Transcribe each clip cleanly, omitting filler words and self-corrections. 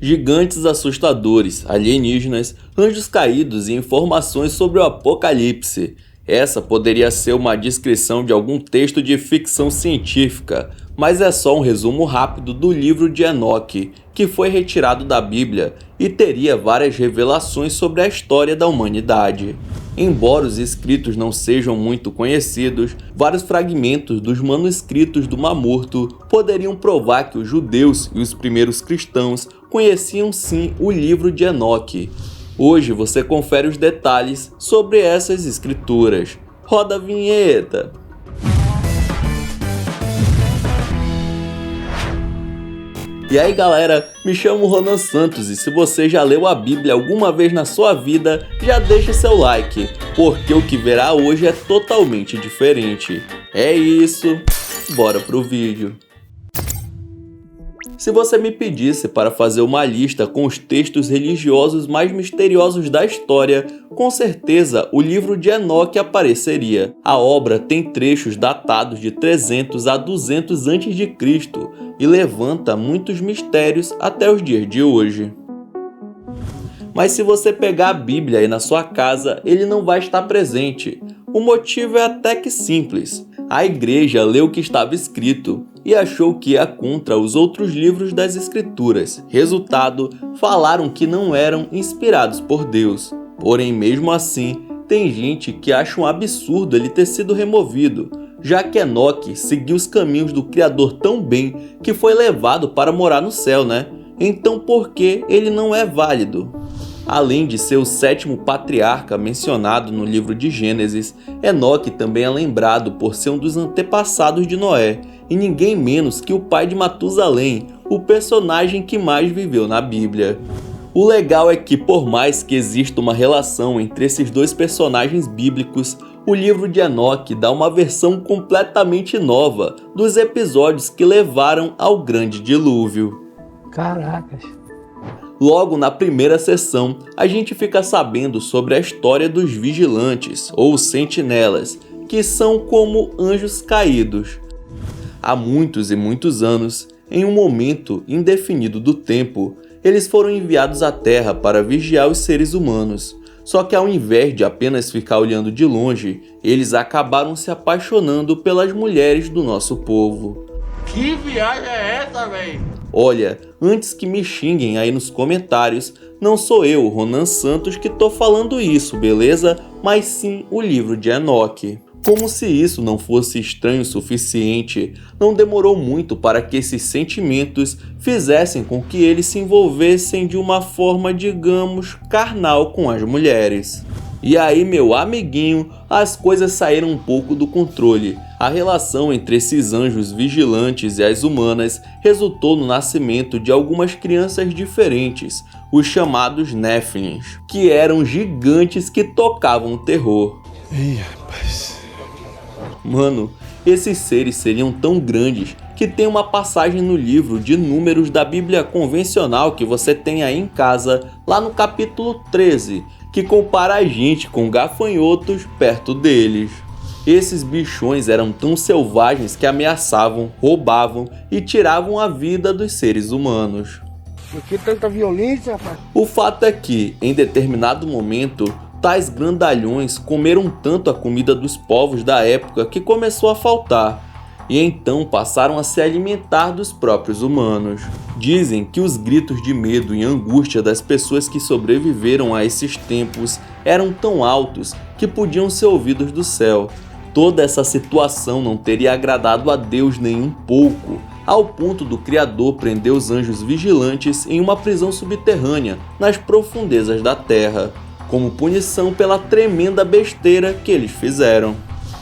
gigantes assustadores, alienígenas, anjos caídos e informações sobre o apocalipse. Essa poderia ser uma descrição de algum texto de ficção científica, mas é só um resumo rápido do livro de Enoque, que foi retirado da Bíblia e teria várias revelações sobre a história da humanidade. Embora os escritos não sejam muito conhecidos, vários fragmentos dos manuscritos do Mar Morto poderiam provar que os judeus e os primeiros cristãos conheciam sim o livro de Enoque. Hoje você confere os detalhes sobre essas escrituras. Roda a vinheta! E aí galera, me chamo Ronan Santos e se você já leu a Bíblia alguma vez na sua vida, já deixa seu like, porque o que verá hoje é totalmente diferente. É isso, bora pro vídeo. Se você me pedisse para fazer uma lista com os textos religiosos mais misteriosos da história, com certeza o livro de Enoque apareceria. A obra tem trechos datados de 300 a 200 a.C. e levanta muitos mistérios até os dias de hoje. Mas se você pegar a Bíblia aí na sua casa, ele não vai estar presente. O motivo é até que simples. A igreja leu o que estava escrito e achou que ia contra os outros livros das Escrituras. Resultado, falaram que não eram inspirados por Deus. Porém, mesmo assim, tem gente que acha um absurdo ele ter sido removido, já que Enoque seguiu os caminhos do Criador tão bem que foi levado para morar no céu, né? Então por que ele não é válido? Além de ser o 7º patriarca mencionado no livro de Gênesis, Enoque também é lembrado por ser um dos antepassados de Noé, e ninguém menos que o pai de Matusalém, o personagem que mais viveu na Bíblia. O legal é que, por mais que exista uma relação entre esses dois personagens bíblicos, o livro de Enoque dá uma versão completamente nova dos episódios que levaram ao grande dilúvio. Caracas! Logo na primeira sessão, a gente fica sabendo sobre a história dos vigilantes, ou sentinelas, que são como anjos caídos. Há muitos e muitos anos, em um momento indefinido do tempo, eles foram enviados à Terra para vigiar os seres humanos. Só que ao invés de apenas ficar olhando de longe, eles acabaram se apaixonando pelas mulheres do nosso povo. Que viagem é essa, véi? Olha, antes que me xinguem aí nos comentários, não sou eu, Ronan Santos, que tô falando isso, beleza? Mas sim o livro de Enoque. Como se isso não fosse estranho o suficiente, não demorou muito para que esses sentimentos fizessem com que eles se envolvessem de uma forma, digamos, carnal com as mulheres. E aí, meu amiguinho, as coisas saíram um pouco do controle. A relação entre esses anjos vigilantes e as humanas resultou no nascimento de algumas crianças diferentes, os chamados Néfilins, que eram gigantes que tocavam terror. Ih, rapaz. Mano, esses seres seriam tão grandes que tem uma passagem no livro de Números da Bíblia convencional que você tem aí em casa, lá no capítulo 13, que compara a gente com gafanhotos perto deles. Esses bichões eram tão selvagens que ameaçavam, roubavam e tiravam a vida dos seres humanos. Por que tanta violência, rapaz? O fato é que, em determinado momento, tais grandalhões comeram tanto a comida dos povos da época que começou a faltar, e então passaram a se alimentar dos próprios humanos. Dizem que os gritos de medo e angústia das pessoas que sobreviveram a esses tempos eram tão altos que podiam ser ouvidos do céu. Toda essa situação não teria agradado a Deus nem um pouco, ao ponto do Criador prender os anjos vigilantes em uma prisão subterrânea nas profundezas da terra, como punição pela tremenda besteira que eles fizeram.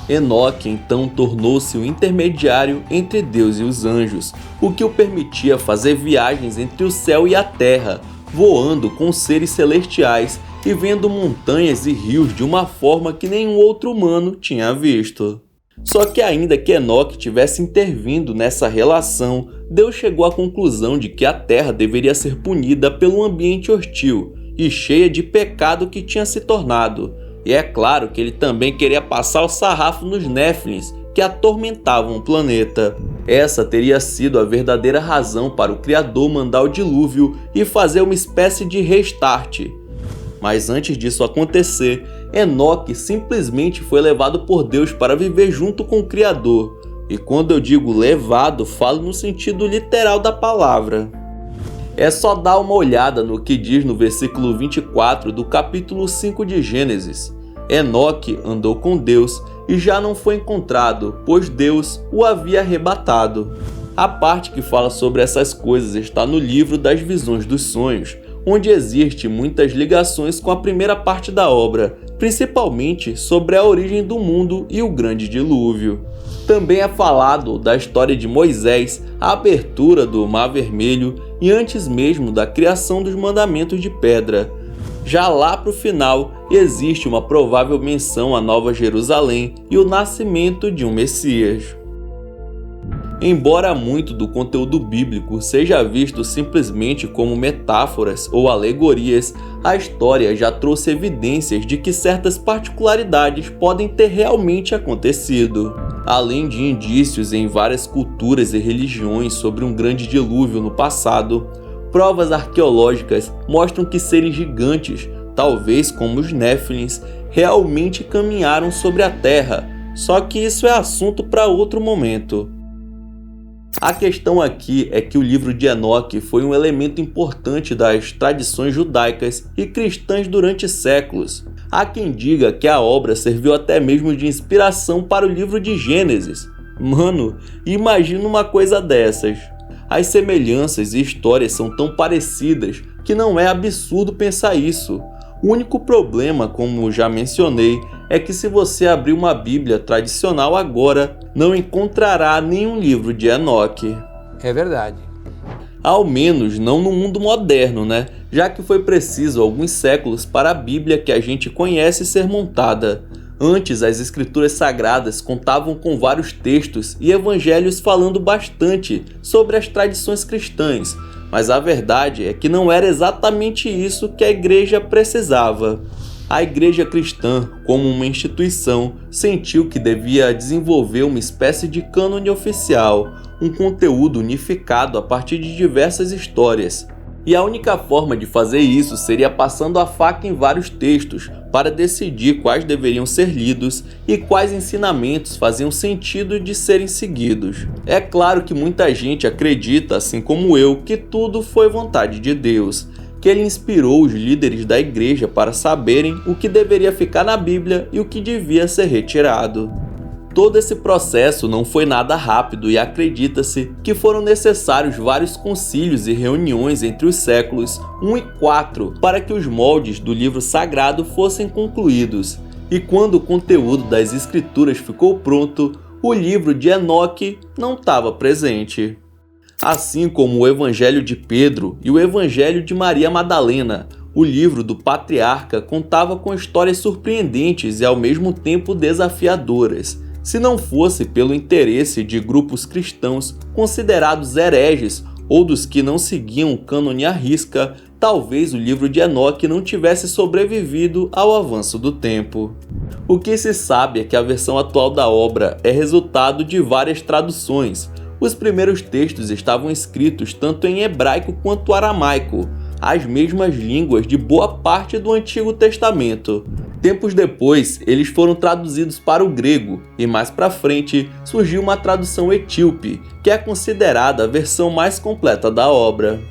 Enoque então tornou-se o intermediário entre Deus e os anjos, o que o permitia fazer viagens entre o céu e a terra, voando com seres celestiais e vendo montanhas e rios de uma forma que nenhum outro humano tinha visto. Só que ainda que Enoque tivesse intervindo nessa relação, Deus chegou à conclusão de que a terra deveria ser punida pelo ambiente hostil e cheia de pecado que tinha se tornado. E é claro que ele também queria passar o sarrafo nos Néfilins, que atormentavam o planeta. Essa teria sido a verdadeira razão para o Criador mandar o dilúvio e fazer uma espécie de restart. Mas antes disso acontecer, Enoque simplesmente foi levado por Deus para viver junto com o Criador. E quando eu digo levado, falo no sentido literal da palavra. É só dar uma olhada no que diz no versículo 24 do capítulo 5 de Gênesis. Enoque andou com Deus e já não foi encontrado, pois Deus o havia arrebatado. A parte que fala sobre essas coisas está no livro das visões dos sonhos, onde existe muitas ligações com a primeira parte da obra, principalmente sobre a origem do mundo e o grande dilúvio. Também é falado da história de Moisés, a abertura do Mar Vermelho e antes mesmo da criação dos mandamentos de pedra. Já lá para o final, existe uma provável menção à Nova Jerusalém e o nascimento de um Messias. Embora muito do conteúdo bíblico seja visto simplesmente como metáforas ou alegorias, a história já trouxe evidências de que certas particularidades podem ter realmente acontecido. Além de indícios em várias culturas e religiões sobre um grande dilúvio no passado, provas arqueológicas mostram que seres gigantes, talvez como os Néfilins, realmente caminharam sobre a Terra, só que isso é assunto para outro momento. A questão aqui é que o livro de Enoque foi um elemento importante das tradições judaicas e cristãs durante séculos. Há quem diga que a obra serviu até mesmo de inspiração para o livro de Gênesis. Mano, imagina uma coisa dessas. As semelhanças e histórias são tão parecidas que não é absurdo pensar isso. O único problema, como já mencionei, é que se você abrir uma Bíblia tradicional agora, não encontrará nenhum livro de Enoque. É verdade. Ao menos não no mundo moderno, né? Já que foi preciso alguns séculos para a Bíblia que a gente conhece ser montada. Antes, as escrituras sagradas contavam com vários textos e evangelhos falando bastante sobre as tradições cristãs, mas a verdade é que não era exatamente isso que a igreja precisava. A igreja cristã, como uma instituição, sentiu que devia desenvolver uma espécie de cânone oficial, um conteúdo unificado a partir de diversas histórias. E a única forma de fazer isso seria passando a faca em vários textos para decidir quais deveriam ser lidos e quais ensinamentos faziam sentido de serem seguidos. É claro que muita gente acredita, assim como eu, que tudo foi vontade de Deus, que ele inspirou os líderes da igreja para saberem o que deveria ficar na Bíblia e o que devia ser retirado. Todo esse processo não foi nada rápido e acredita-se que foram necessários vários concílios e reuniões entre os séculos 1 e 4 para que os moldes do livro sagrado fossem concluídos. E quando o conteúdo das escrituras ficou pronto, o livro de Enoque não estava presente. Assim como o Evangelho de Pedro e o Evangelho de Maria Madalena, o livro do Patriarca contava com histórias surpreendentes e ao mesmo tempo desafiadoras. Se não fosse pelo interesse de grupos cristãos considerados hereges ou dos que não seguiam o cânone à risca, talvez o livro de Enoque não tivesse sobrevivido ao avanço do tempo. O que se sabe é que a versão atual da obra é resultado de várias traduções. Os primeiros textos estavam escritos tanto em hebraico quanto aramaico, as mesmas línguas de boa parte do Antigo Testamento. Tempos depois, eles foram traduzidos para o grego, e mais para frente surgiu uma tradução etíope, que é considerada a versão mais completa da obra.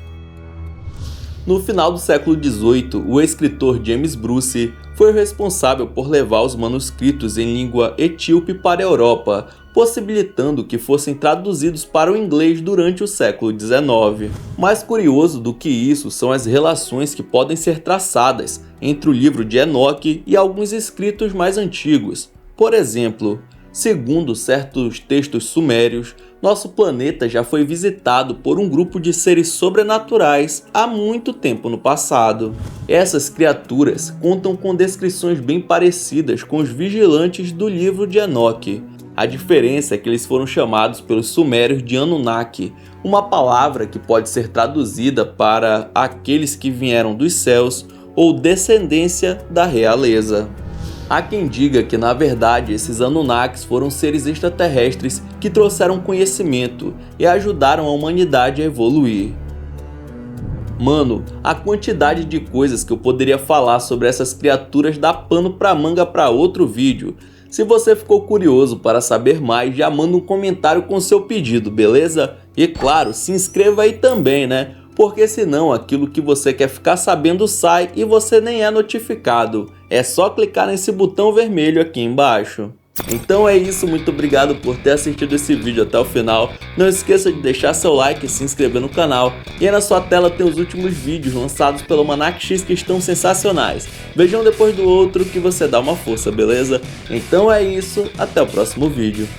No final do século XVIII, o escritor James Bruce foi o responsável por levar os manuscritos em língua etíope para a Europa, possibilitando que fossem traduzidos para o inglês durante o século XIX. Mais curioso do que isso são as relações que podem ser traçadas entre o livro de Enoque e alguns escritos mais antigos. Por exemplo, segundo certos textos sumérios, nosso planeta já foi visitado por um grupo de seres sobrenaturais há muito tempo no passado. Essas criaturas contam com descrições bem parecidas com os vigilantes do livro de Enoque. A diferença é que eles foram chamados pelos sumérios de Anunnaki, uma palavra que pode ser traduzida para aqueles que vieram dos céus ou descendência da realeza. Há quem diga que na verdade esses Anunnakis foram seres extraterrestres que trouxeram conhecimento e ajudaram a humanidade a evoluir. Mano, a quantidade de coisas que eu poderia falar sobre essas criaturas dá pano pra manga pra outro vídeo. Se você ficou curioso para saber mais, já manda um comentário com seu pedido, beleza? E claro, se inscreva aí também, né? Porque senão aquilo que você quer ficar sabendo sai e você nem é notificado. É só clicar nesse botão vermelho aqui embaixo. Então é isso, muito obrigado por ter assistido esse vídeo até o final. Não esqueça de deixar seu like e se inscrever no canal. E aí na sua tela tem os últimos vídeos lançados pelo Almanac X que estão sensacionais. Veja um depois do outro que você dá uma força, beleza? Então é isso, até o próximo vídeo.